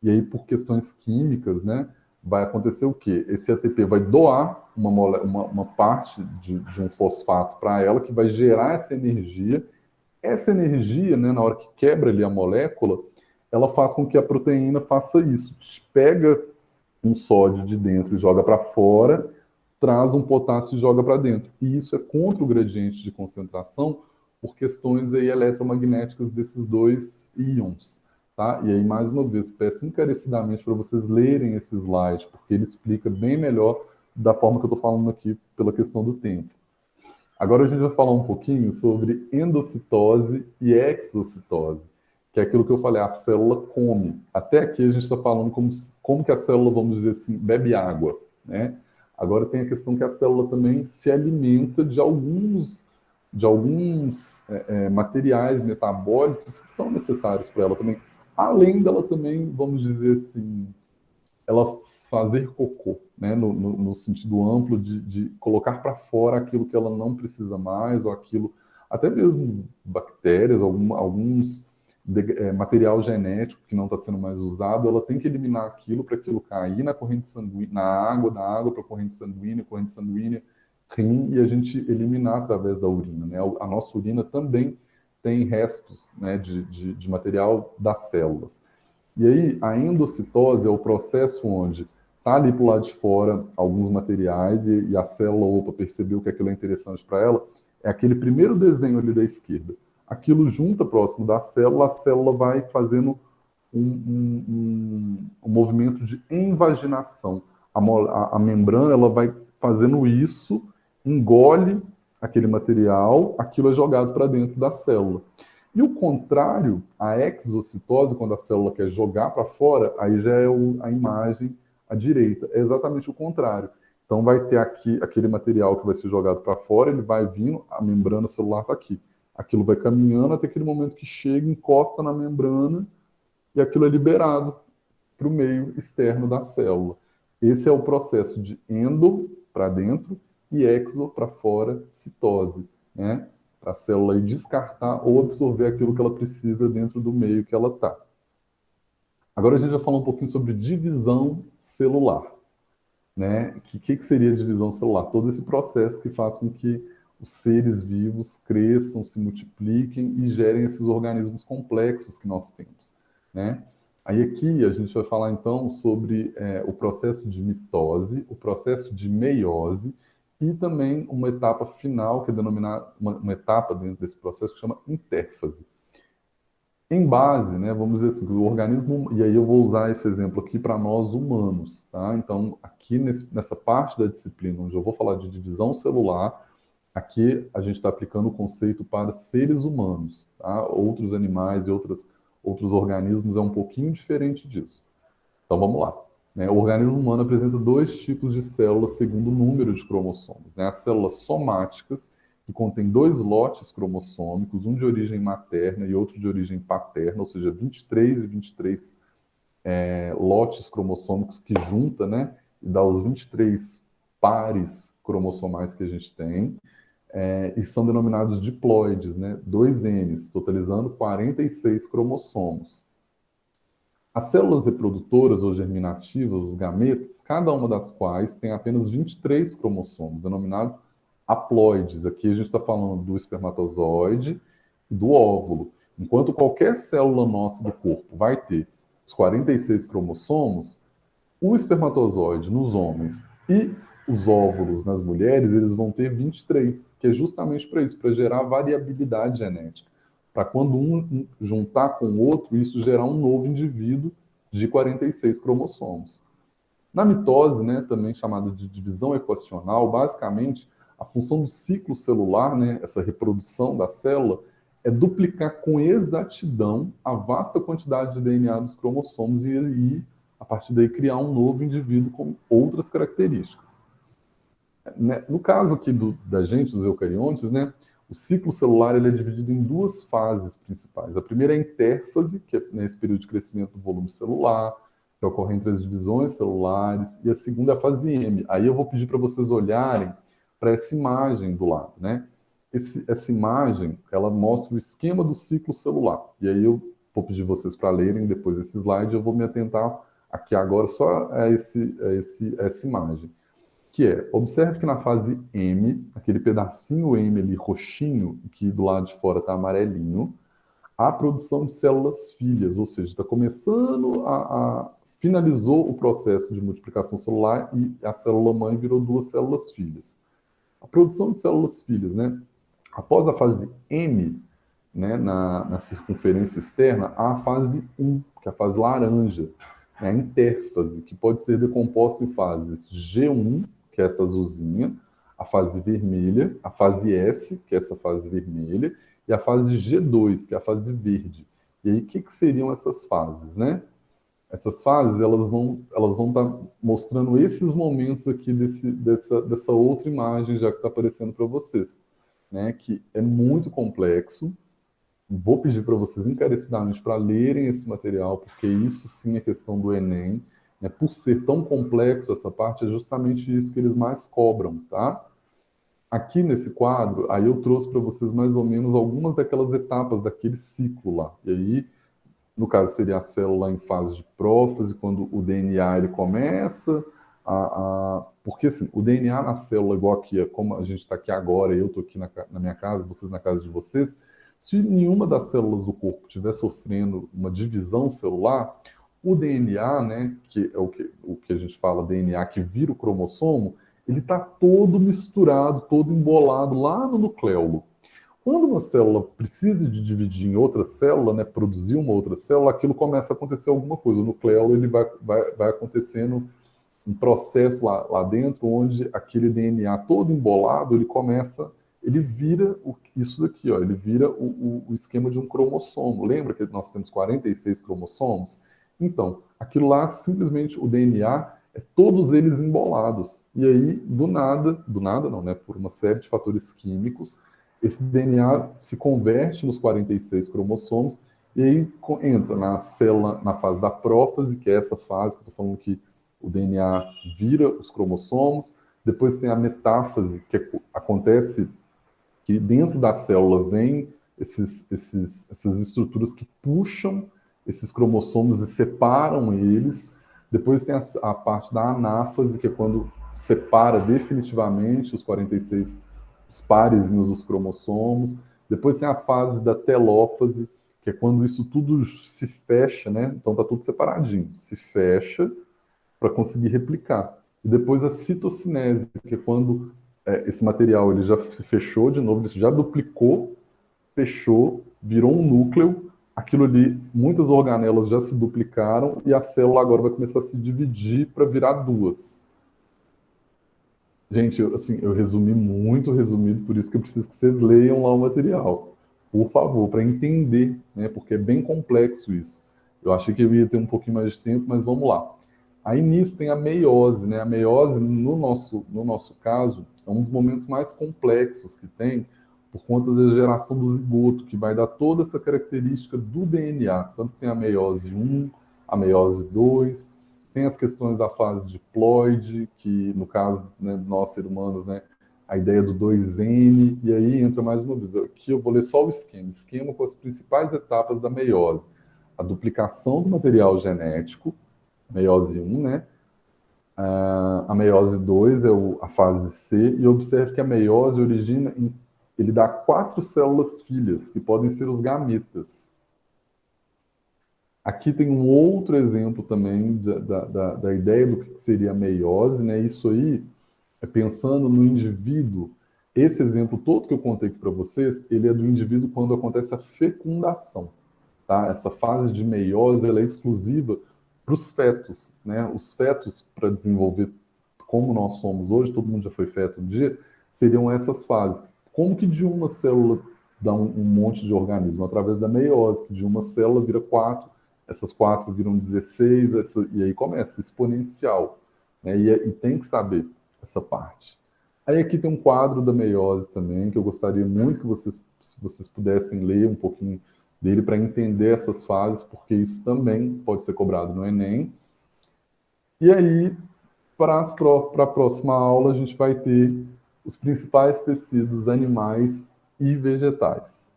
e aí por questões químicas, né, vai acontecer o quê? Esse ATP vai doar uma parte de um fosfato para ela, que vai gerar essa energia. Essa energia, né, na hora que quebra ali a molécula, ela faz com que a proteína faça isso, pega um sódio de dentro e joga para fora, traz um potássio e joga para dentro. E isso é contra o gradiente de concentração por questões aí eletromagnéticas desses dois íons. tá? E aí, mais uma vez, peço encarecidamente para vocês lerem esse slide, porque ele explica bem melhor da forma que eu estou falando aqui, pela questão do tempo. Agora a gente vai falar um pouquinho sobre endocitose e exocitose, que é aquilo que eu falei, a célula come. Até aqui a gente está falando como que a célula, vamos dizer assim, bebe água, né? Agora tem a questão que a célula também se alimenta de alguns materiais metabólicos que são necessários para ela também, além dela também, vamos dizer assim, ela fazer cocô, né, no sentido amplo de colocar para fora aquilo que ela não precisa mais, ou aquilo, até mesmo bactérias, alguns material genético que não está sendo mais usado, ela tem que eliminar aquilo para aquilo cair na corrente sanguínea, na água, da água para a corrente sanguínea, rim, e a gente eliminar através da urina. Né? A nossa urina também tem restos, né, de material das células. E aí, a endocitose é o processo onde está ali para o lado de fora alguns materiais e a célula, opa, percebeu que aquilo é interessante para ela, é aquele primeiro desenho ali da esquerda. Aquilo junta próximo da célula, a célula vai fazendo um movimento de invaginação. A membrana ela vai fazendo isso, engole aquele material, aquilo é jogado para dentro da célula. E o contrário, a exocitose, quando a célula quer jogar para fora, aí já é a imagem à direita. É exatamente o contrário. Então vai ter aqui aquele material que vai ser jogado para fora, ele vai vindo, a membrana celular está aqui. Aquilo vai caminhando até aquele momento que chega, encosta na membrana e aquilo é liberado para o meio externo da célula. Esse é o processo de endo para dentro e exo para fora, citose, né? Para a célula descartar ou absorver aquilo que ela precisa dentro do meio que ela está. Agora a gente vai falar um pouquinho sobre divisão celular. Né? Que seria a divisão celular? Todo esse processo que faz com que os seres vivos cresçam, se multipliquem e gerem esses organismos complexos que nós temos. Né? Aí aqui a gente vai falar então sobre o processo de mitose, o processo de meiose e também uma etapa final, que é denominada uma etapa dentro desse processo que chama intérfase. Em base, né, vamos dizer assim, o organismo, e aí eu vou usar esse exemplo aqui para nós humanos, tá? Então, aqui nessa parte da disciplina, onde eu vou falar de divisão celular, aqui a gente está aplicando o conceito para seres humanos, tá? Outros animais e outros organismos é um pouquinho diferente disso. Então, vamos lá. Né? O organismo humano apresenta dois tipos de células segundo o número de cromossomos. Né? As células somáticas, que contém dois lotes cromossômicos, um de origem materna e outro de origem paterna, ou seja, 23 e 23 lotes cromossômicos que junta, né, e dá os 23 pares cromossomais que a gente tem, e são denominados diploides, né, 2Ns, totalizando 46 cromossomos. As células reprodutoras ou germinativas, os gametas, cada uma das quais tem apenas 23 cromossomos, denominados haploides. Aqui a gente está falando do espermatozoide e do óvulo. Enquanto qualquer célula nossa do corpo vai ter os 46 cromossomos, o espermatozoide nos homens e os óvulos nas mulheres, eles vão ter 23, que é justamente para isso, para gerar variabilidade genética. Para quando um juntar com o outro, isso gerar um novo indivíduo de 46 cromossomos. Na mitose, né, também chamada de divisão equacional, basicamente a função do ciclo celular, né, essa reprodução da célula, é duplicar com exatidão a vasta quantidade de DNA dos cromossomos e a partir daí criar um novo indivíduo com outras características. No caso aqui da gente, dos eucariontes, né, o ciclo celular ele é dividido em duas fases principais. A primeira é a intérfase, que é nesse período de crescimento do volume celular, que ocorre entre as divisões celulares, e a segunda é a fase M. Aí eu vou pedir para vocês olharem para essa imagem do lado, né? Essa imagem, ela mostra o esquema do ciclo celular. E aí eu vou pedir vocês para lerem depois esse slide, eu vou me atentar aqui agora só a essa imagem. Que é, observe que na fase M, aquele pedacinho M ali roxinho, que do lado de fora está amarelinho, há a produção de células filhas, ou seja, está começando finalizou o processo de multiplicação celular e a célula mãe virou duas células filhas. A produção de células filhas, né? Após a fase M, né, na circunferência externa, há a fase 1, que é a fase laranja, né, a intérfase, que pode ser decomposta em fases G1, que é essa azulzinha, a fase vermelha, a fase S, que é essa fase vermelha, e a fase G2, que é a fase verde. E aí, o que seriam essas fases, né? Essas fases, elas vão estar mostrando esses momentos aqui dessa outra imagem já que está aparecendo para vocês, né? Que é muito complexo. Vou pedir para vocês encarecidamente para lerem esse material, porque isso sim é questão do Enem, né? Por ser tão complexo essa parte, é justamente isso que eles mais cobram, tá? Aqui nesse quadro, aí eu trouxe para vocês mais ou menos algumas daquelas etapas daquele ciclo lá. E aí, no caso, seria a célula em fase de prófase, quando o DNA ele começa porque assim, o DNA na célula, igual aqui, como a gente está aqui agora, eu estou aqui na minha casa, vocês na casa de vocês, se nenhuma das células do corpo estiver sofrendo uma divisão celular, o DNA, né, que é o que a gente fala DNA, que vira o cromossomo, ele está todo misturado, todo embolado lá no nucleolo. Quando uma célula precisa de dividir em outra célula, né, produzir uma outra célula, aquilo começa a acontecer alguma coisa. O nucleolo ele vai acontecendo um processo lá dentro, onde aquele DNA todo embolado, ele vira isso daqui, ó, ele vira o esquema de um cromossomo. Lembra que nós temos 46 cromossomos? Então, aquilo lá, simplesmente, o DNA, todos eles embolados. E aí, do nada não, né, por uma série de fatores químicos, esse DNA se converte nos 46 cromossomos e aí entra na célula, na fase da prófase, que é essa fase que eu estou falando que o DNA vira os cromossomos. Depois tem a metáfase, que acontece que dentro da célula vem essas estruturas que puxam esses cromossomos e separam eles. Depois tem a parte da anáfase, que é quando separa definitivamente os 46 os parezinhos dos cromossomos. Depois tem a fase da telófase, que é quando isso tudo se fecha, né? Então tá tudo separadinho, se fecha para conseguir replicar. E depois a citocinese, que é quando esse material ele já se fechou de novo, ele já duplicou, fechou, virou um núcleo, aquilo ali, muitas organelas já se duplicaram e a célula agora vai começar a se dividir para virar duas. Gente, eu resumi muito resumido, por isso que eu preciso que vocês leiam lá o material. Por favor, para entender, né? Porque é bem complexo isso. Eu achei que eu ia ter um pouquinho mais de tempo, mas vamos lá. Aí nisso tem a meiose, né? A meiose, no nosso caso, é um dos momentos mais complexos que tem, por conta da geração do zigoto, que vai dar toda essa característica do DNA. Tanto que tem a meiose 1, a meiose 2, tem as questões da fase diploide, que no caso, né, nós seres humanos, né, a ideia do 2N, e aí entra mais uma vez. Aqui eu vou ler só o esquema com as principais etapas da meiose. A duplicação do material genético, meiose 1, né? A meiose 2 é a fase C, e observe que a meiose origina, ele dá 4 células filhas, que podem ser os gametas. Aqui tem um outro exemplo também da ideia do que seria a meiose, né? Isso aí é pensando no indivíduo. Esse exemplo todo que eu contei aqui para vocês, ele é do indivíduo quando acontece a fecundação, tá? Essa fase de meiose, ela é exclusiva para os fetos, né? Os fetos, para desenvolver como nós somos hoje, todo mundo já foi feto um dia, seriam essas fases. Como que de uma célula dá um monte de organismo? Através da meiose, que de uma célula vira 4, essas 4 viram 16, e aí começa exponencial, né? E tem que saber essa parte. Aí aqui tem um quadro da meiose também, que eu gostaria muito que se vocês pudessem ler um pouquinho dele para entender essas fases, porque isso também pode ser cobrado no Enem. E aí, para a próxima aula, a gente vai ter os principais tecidos animais e vegetais.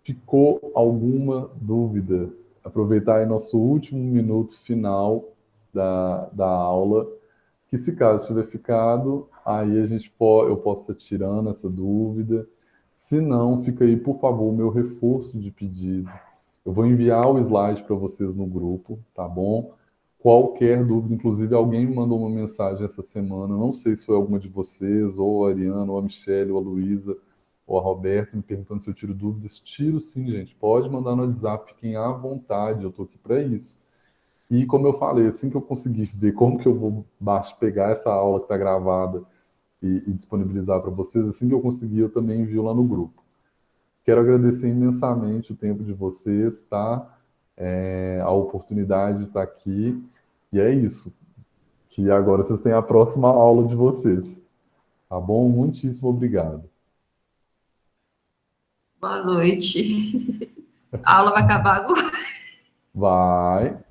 Ficou alguma dúvida? Aproveitar aí nosso último minuto final da aula, que se caso tiver ficado, aí eu posso estar tirando essa dúvida. Se não, fica aí, por favor, o meu reforço de pedido. Eu vou enviar o slide para vocês no grupo, tá bom? Qualquer dúvida, inclusive alguém me mandou uma mensagem essa semana, não sei se foi alguma de vocês, ou a Ariana, ou a Michelle, ou a Luísa, ou a Roberta me perguntando se eu tiro dúvidas. Tiro sim, gente. Pode mandar no WhatsApp, fiquem à vontade, eu estou aqui para isso. E como eu falei, assim que eu conseguir ver como que eu vou pegar essa aula que está gravada e disponibilizar para vocês, assim que eu conseguir, eu também envio lá no grupo. Quero agradecer imensamente o tempo de vocês, tá? A oportunidade de estar aqui. E é isso. Que agora vocês têm a próxima aula de vocês. Tá bom? Muitíssimo obrigado. Boa noite. A aula vai acabar agora. Vai.